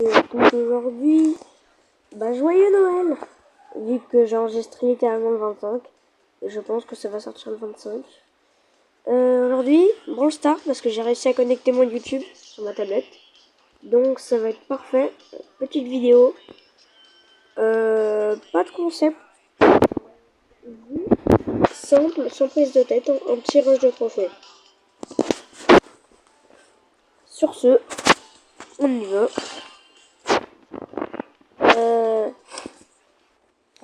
Donc aujourd'hui, joyeux Noël! Vu que j'ai enregistré littéralement le 25, et je pense que ça va sortir le 25. Aujourd'hui, Brawl Stars, parce que j'ai réussi à connecter mon YouTube sur ma tablette. Donc ça va être parfait. Petite vidéo. Pas de concept. Simple, sans prise de tête, en tirage de trophée. Sur ce, on y va.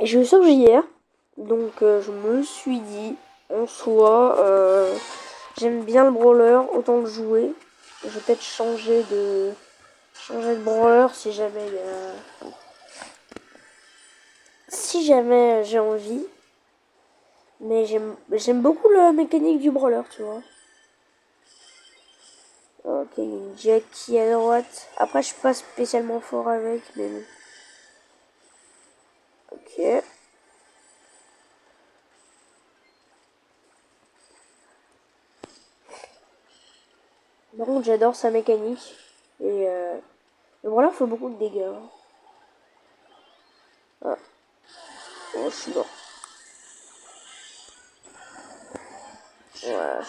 J'ai eu ça hier, donc je me suis dit, en soi, j'aime bien le brawler, autant le jouer. Je vais peut-être changer de brawler si jamais j'ai envie. Mais j'aime beaucoup la mécanique du brawler, tu vois. Ok, une Jackie à droite. Après, je suis pas spécialement fort avec, mais bon. Ok. Par contre, j'adore sa mécanique. Et le brawler fait beaucoup de dégâts. Ah. Oh, je suis mort. Ouais.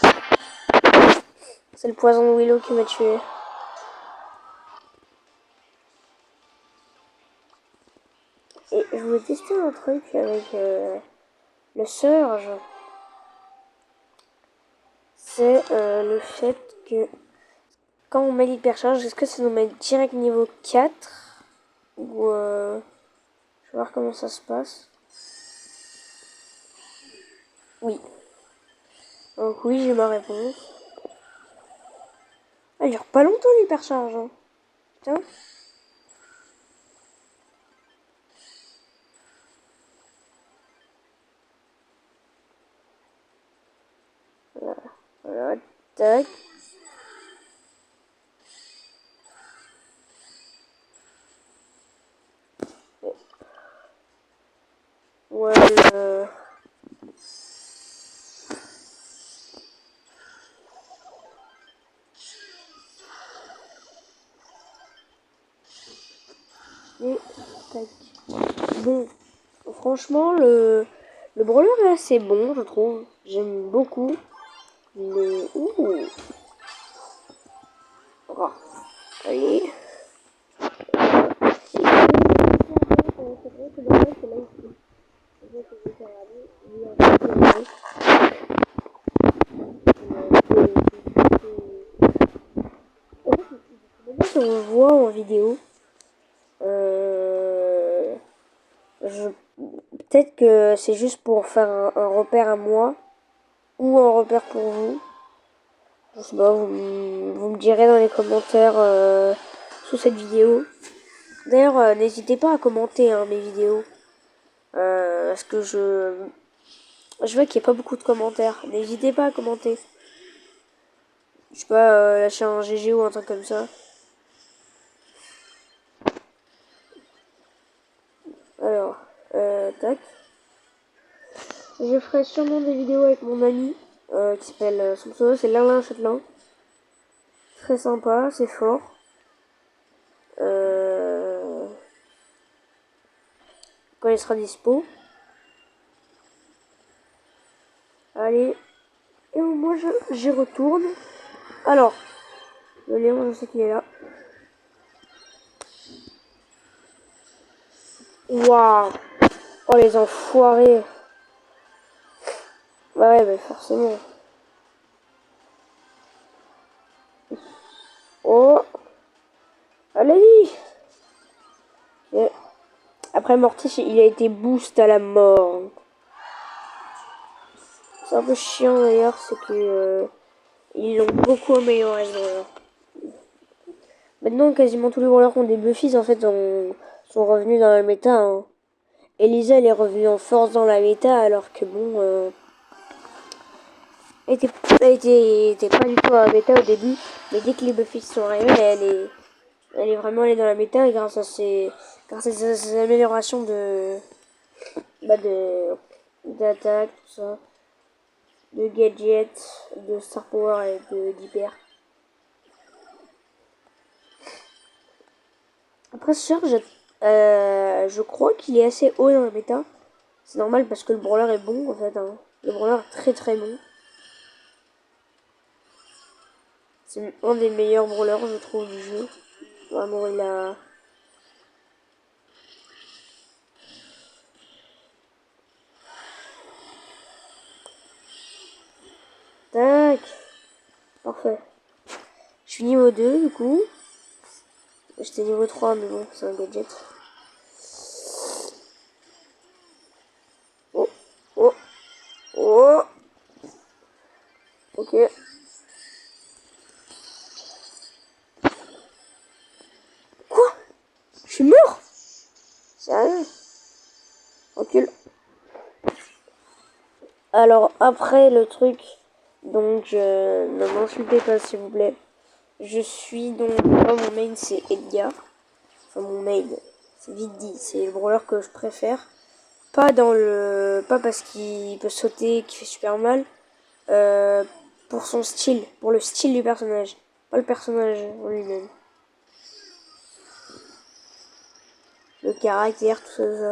C'est le poison de Willow qui m'a tué. Et je voulais tester un truc avec le surge. C'est le fait que quand on met l'hypercharge, est-ce que ça nous met direct niveau 4 ou je vais voir comment ça se passe. Oui. Donc oui, j'ai ma réponse. Elle dure pas longtemps l'hypercharge. Hein. Putain. Voilà. Voilà. Tac. Voilà. Et tac. Bon. Franchement, le brawler est assez bon, je trouve. J'aime beaucoup. Mais... Ouh. Oh. Allez. Si on le voit en vidéo, peut-être que c'est juste pour faire un repère à moi ou un repère pour vous. Je sais pas, vous me direz dans les commentaires sous cette vidéo. D'ailleurs, n'hésitez pas à commenter mes vidéos. Parce que je vois qu'il n'y a pas beaucoup de commentaires. N'hésitez pas à commenter. Je sais pas, lâcher un GG ou un truc comme ça. Alors, tac. Je ferai sûrement des vidéos avec mon ami qui s'appelle son pseudo, c'est Lalin Châtelain. Très sympa, c'est fort. Quand il sera dispo. Allez. Et moi j'y retourne. Alors, le Léon, je sais qu'il est là. Waouh. Oh les enfoirés. Bah ouais, bah forcément. Oh. Allez. Et après Mortis, il a été boost à la mort. C'est un peu chiant d'ailleurs, c'est que ils l'ont beaucoup amélioré ce brawler. Maintenant, quasiment tous les brawlers qui ont des Buffys en fait sont revenus dans la méta. Hein. Elisa, elle est revenue en force dans la méta alors que bon, elle était pas du tout dans la méta au début. Mais dès que les Buffys sont arrivés, elle est vraiment allée dans la méta et grâce à ses améliorations d'attaque, tout ça, de gadgets, de star power et d'hyper. Après ce soir, je crois qu'il est assez haut dans la méta. C'est normal parce que le brawler est bon en fait. Hein. Le brawler est très très bon. C'est un des meilleurs brawlers je trouve du jeu. Vraiment il a... Tac. Parfait. Je suis niveau 2 du coup. J'étais niveau 3 mais bon c'est un gadget. Oh. Oh. Oh. Ok. Quoi? Je suis mort? Sérieux? Recule. Alors après le truc, donc ne m'insultez pas s'il vous plaît. Je suis donc, moi mon main c'est Edgar. Enfin mon main, c'est vite dit, c'est le brawler que je préfère. Pas parce qu'il peut sauter, qu'il fait super mal. Euh, pour son style, pour le style du personnage. Pas le personnage en lui-même. Le caractère, tout ça.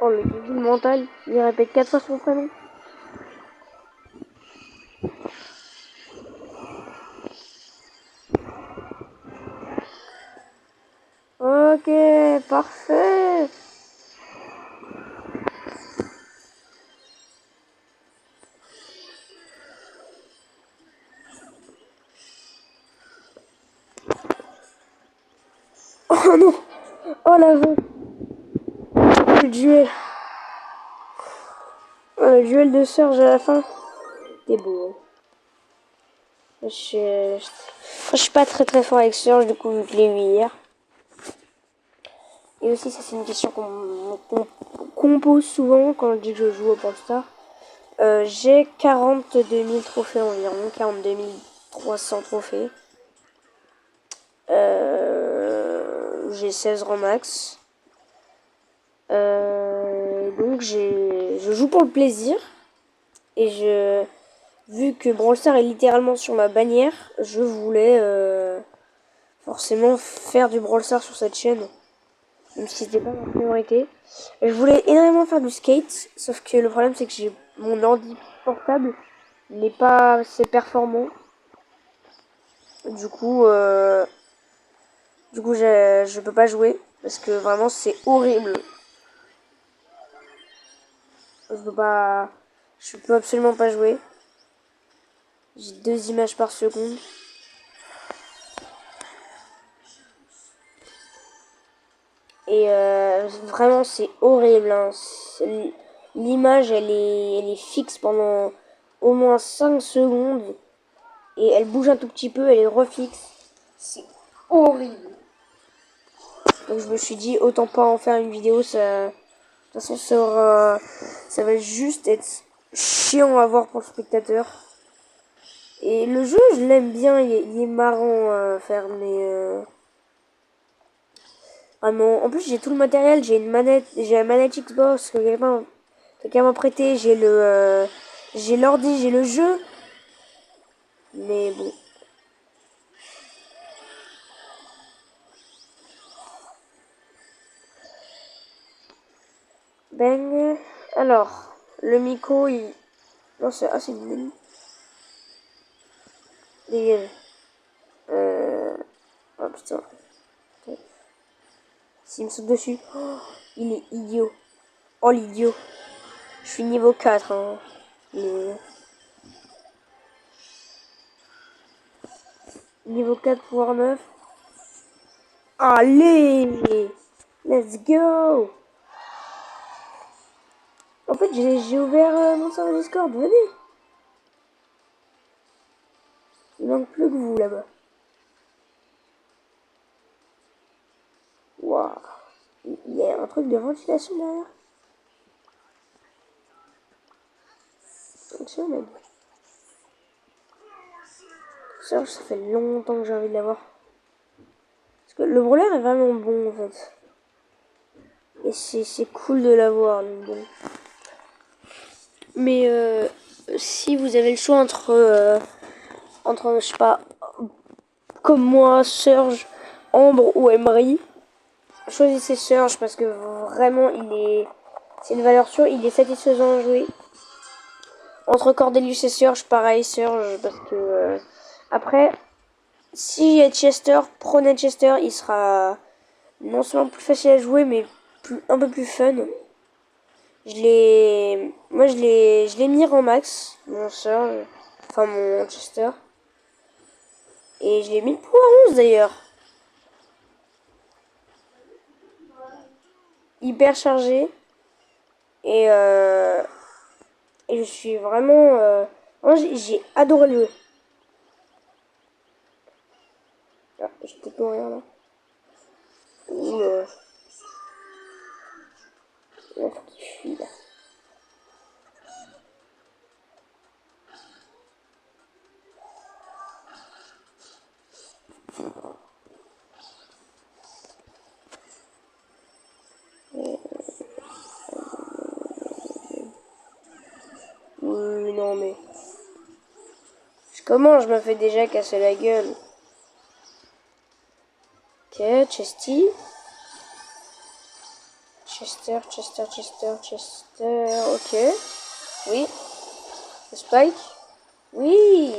Oh le débile mental, il répète 4 fois son prénom. Ok, parfait. Oh non. Oh la vache. Le duel. Oh, le duel de Surge à la fin. C'était beau. Hein. Je suis pas très très fort avec Surge, du coup, vu que je l'ai eu hier. Et aussi, ça c'est une question qu'on pose souvent quand je dis que je joue au Brawl Stars. J'ai 42 000 trophées environ, 42 300 trophées. J'ai 16 rangs max. Donc je joue pour le plaisir. Et vu que Brawl Stars est littéralement sur ma bannière, je voulais forcément faire du Brawl Stars sur cette chaîne. Même si c'était pas ma priorité. Je voulais énormément faire du skate, sauf que le problème c'est que mon ordi portable n'est pas assez performant. Du coup, je peux pas jouer parce que vraiment c'est horrible. Je peux absolument pas jouer. J'ai 2 images par seconde. Et vraiment c'est horrible. Hein. L'image elle est fixe pendant au moins 5 secondes. Et elle bouge un tout petit peu, elle est refixe. C'est horrible. Donc je me suis dit autant pas en faire une vidéo, ça. De toute façon ça va juste être chiant à voir pour le spectateur. Et le jeu je l'aime bien, il est marrant à faire mais vraiment. En plus j'ai tout le matériel, j'ai la manette Xbox que quelqu'un m'a prêté, j'ai l'ordi, j'ai le jeu. Mais bon. Ben, alors, le Miko, il... Non, c'est une mine. Dégage. Oh putain. S'il me saute dessus. Oh, il est idiot. Oh l'idiot. Je suis niveau 4. Hein. Mais... Niveau 4 pouvoir 9. Allez! Let's go! En fait, j'ai ouvert mon serveur Discord. Venez! Il manque plus que vous là-bas. Waouh! Il y a un truc de ventilation derrière. Donc, ça, on a dit. Ça fait longtemps que j'ai envie de l'avoir. que le brawler est vraiment bon en fait. Et c'est cool de l'avoir, bon. Mais si vous avez le choix entre je sais pas, comme moi, Surge, Ambre ou Emery, choisissez Surge parce que vraiment c'est une valeur sûre, il est satisfaisant à jouer. Entre Cordelius et Surge, pareil, Surge parce que après, si il y a Chester, prenez Chester, il sera non seulement plus facile à jouer mais un peu plus fun. Je l'ai mis en max, mon Surge, enfin mon Chester. Et je l'ai mis le pouvoir 11 d'ailleurs. Hyper chargé. Et, euh, et je suis vraiment... moi j'ai adoré le jeu. Ah, je vais peut-être mourir là. Ouh là. Il faut qu'il fuit là. Oui, non mais... Comment je me fais déjà casser la gueule? Ok, Chesty. Chester, ok. Oui. Le Spike. Oui.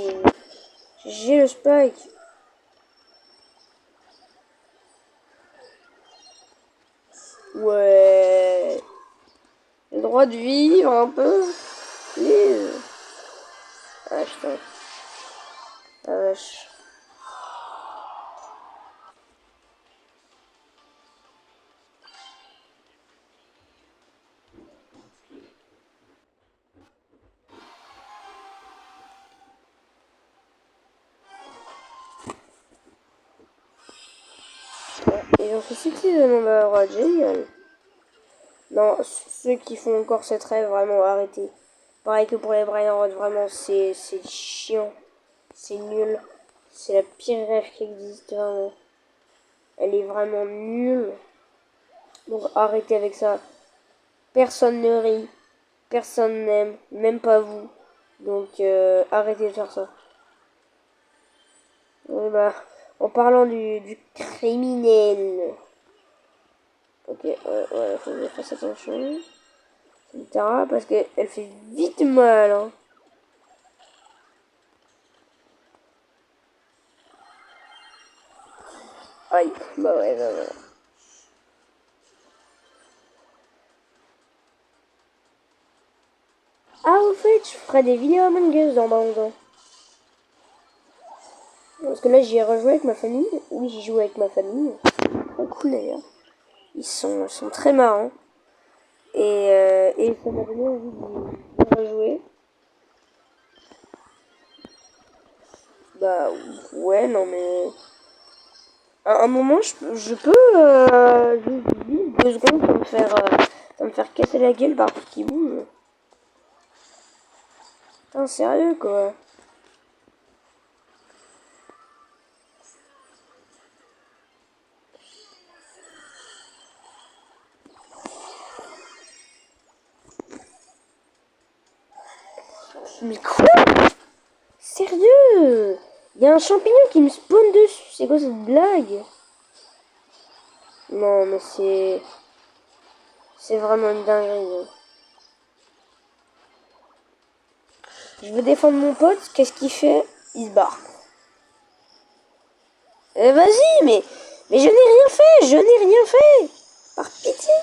J'ai le Spike. Ouais. Le droit de vivre un peu. Please. Ah putain. Ah vache. Et on fait succès de nom bah, génial. Non, ceux qui font encore cette rêve, vraiment arrêtez. Pareil que pour les Brian Rod, vraiment c'est chiant. C'est nul. C'est la pire rêve qui existe, vraiment. Elle est vraiment nulle. Donc arrêtez avec ça. Personne ne rit. Personne n'aime. Même pas vous. Donc arrêtez de faire ça. Oui, bah, en parlant du criminel. Ok, ouais, faut que je fasse attention. Etc. Parce qu'elle fait vite mal. Hein. Aïe, bah ouais, bah ouais. Ah, au fait, je ferai des vidéos Among Us dans 11 ans. Parce que là, j'y ai rejoué avec ma famille. Oui, j'y joue avec ma famille. Trop cool d'ailleurs. Ils sont très marrants. Et ça m'a donné envie de rejouer. Bah ouais, non mais... À un moment, je peux juste vivre 2 secondes pour me faire casser la gueule par tout qui bouge. Putain, sérieux quoi. Mais quoi? Sérieux? Il y a un champignon qui me spawn dessus. C'est quoi cette blague? Non, mais c'est vraiment une dinguerie. Hein. Je veux défendre mon pote. Qu'est-ce qu'il fait? Il se barre. Vas-y, mais je n'ai rien fait. Je n'ai rien fait. Par pitié.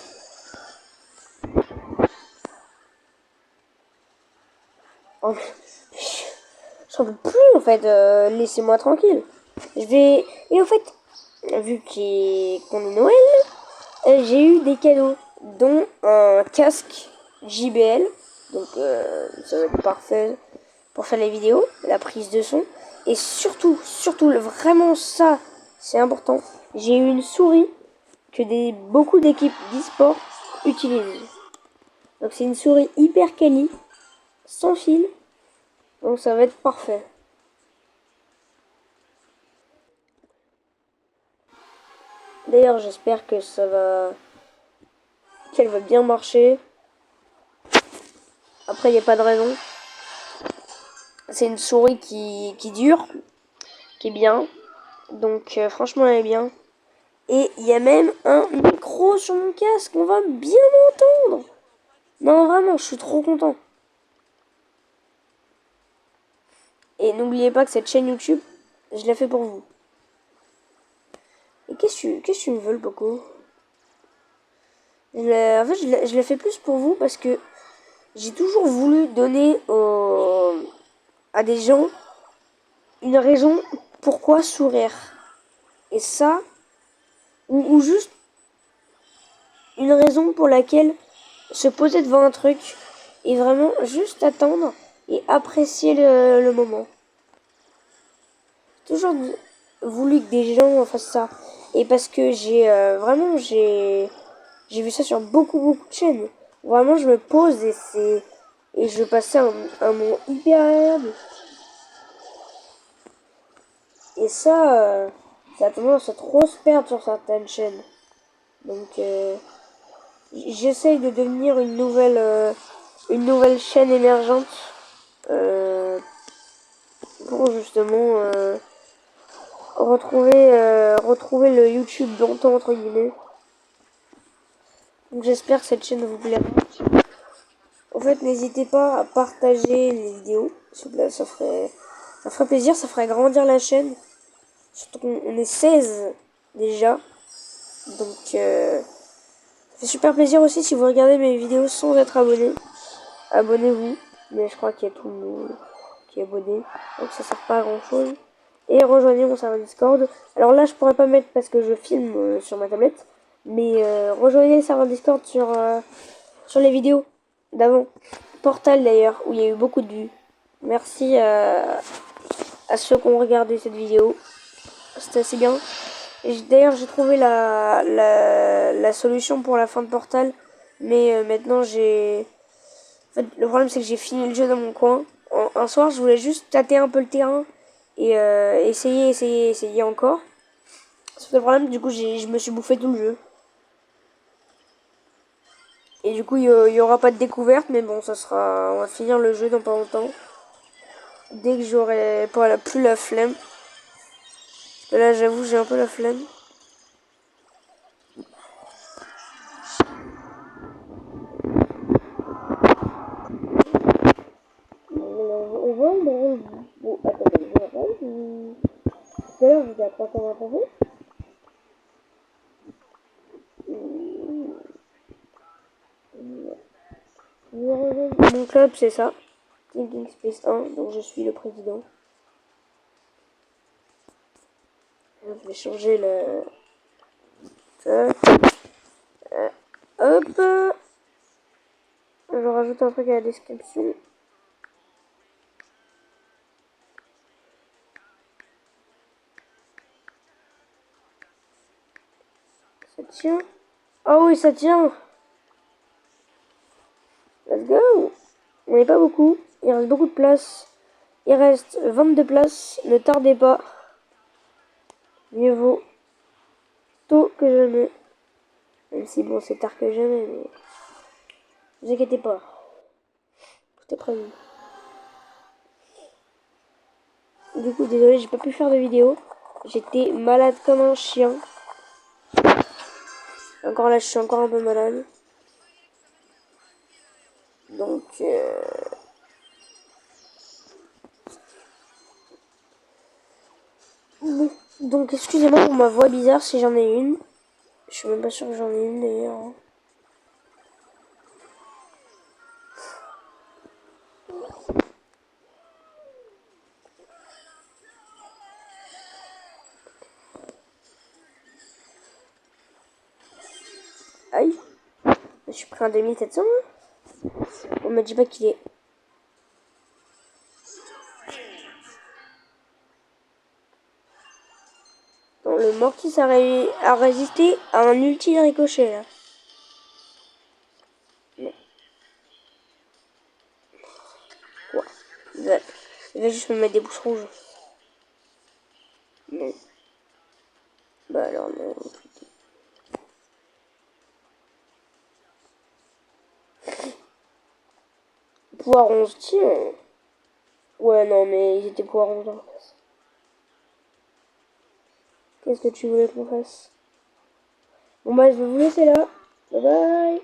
Oh, j'en peux plus en fait. Laissez-moi tranquille. Et en fait, vu qu'on est Noël, j'ai eu des cadeaux, dont un casque JBL. Donc ça va être parfait pour faire les vidéos, la prise de son. Et surtout, vraiment ça, c'est important. J'ai eu une souris que beaucoup d'équipes d'e-sport utilisent. Donc c'est une souris hyper quali, sans fil. Donc ça va être parfait. D'ailleurs, j'espère que qu'elle va bien marcher. Après, il n'y a pas de raison. C'est une souris qui dure, qui est bien. Donc, franchement, elle est bien. Et il y a même un micro sur mon casque. On va bien m'entendre. Non, vraiment, je suis trop content. Et n'oubliez pas que cette chaîne YouTube, je la fais pour vous. Et qu'est-ce que tu me veux, le Poco? En fait, je la fais plus pour vous parce que j'ai toujours voulu donner à des gens une raison pourquoi sourire. Et ça, ou juste une raison pour laquelle se poser devant un truc et vraiment juste attendre et apprécier le moment. J'ai toujours voulu que des gens fassent ça. Et parce que j'ai vu ça sur beaucoup de chaînes. Vraiment, je me pose et je passais un moment hyper agréable. Et ça a tendance à trop se perdre sur certaines chaînes. Donc, j'essaye de devenir une nouvelle chaîne émergente pour justement retrouver le YouTube d'antan entre guillemets. Donc, j'espère que cette chaîne vous plaira. En fait, n'hésitez pas à partager les vidéos. Ça ferait plaisir, ça ferait grandir la chaîne. Surtout qu'on est 16 déjà. Donc, ça fait super plaisir aussi si vous regardez mes vidéos sans être abonné. Abonnez-vous. Mais je crois qu'il y a tout le monde qui est abonné. Donc ça sert pas à grand chose. Et rejoignez mon serveur Discord. Alors là, je pourrais pas mettre parce que je filme sur ma tablette. Mais rejoignez le serveur Discord sur les vidéos d'avant. Portal d'ailleurs, où il y a eu beaucoup de vues. Merci à ceux qui ont regardé cette vidéo. C'était assez bien. D'ailleurs, j'ai trouvé la solution pour la fin de Portal. Mais maintenant, En fait, le problème, c'est que j'ai fini le jeu dans mon coin. Un soir, je voulais juste tâter un peu le terrain. Et essayer encore. Sauf que le problème, du coup, je me suis bouffé tout le jeu. Et du coup, il y aura pas de découverte. Mais bon, on va finir le jeu dans pas longtemps. Dès que j'aurai plus la flemme. Là, j'avoue, j'ai un peu la flemme. On va dans... Bon, attendez, je regarde. Tout à l'heure, j'étais à 320 euros. Mon club, c'est ça. Thinking Space 1, donc je suis le président. Je vais changer le... Hop. Je rajoute un truc à la description. Ça tient. Oh oui, ça tient. Let's go. On n'est pas beaucoup. Il reste beaucoup de place. Il reste 22 places. Ne tardez pas. Mieux vaut tôt que jamais. Même si bon, c'est tard que jamais, mais... Ne vous inquiétez pas. Tout est prévu. Du coup, désolé, j'ai pas pu faire de vidéo. J'étais malade comme un chien. Encore là, je suis encore un peu malade. Donc, donc excusez-moi pour ma voix bizarre si j'en ai une. Je suis même pas sûr que j'en ai une d'ailleurs. Aïe. Je suis pris un 2700. On m'a dit pas qu'il est. Non, le Mortis a résisté à un ulti ricochet là. Non. Quoi? Il va juste me mettre des bouches rouges. Non. Bah alors non. pouvoir 11, tiens. Ouais, non, mais ils étaient pouvoir 11 en face. Qu'est-ce que tu voulais qu'on fasse? Bon, bah, je vais vous laisser là. Bye bye.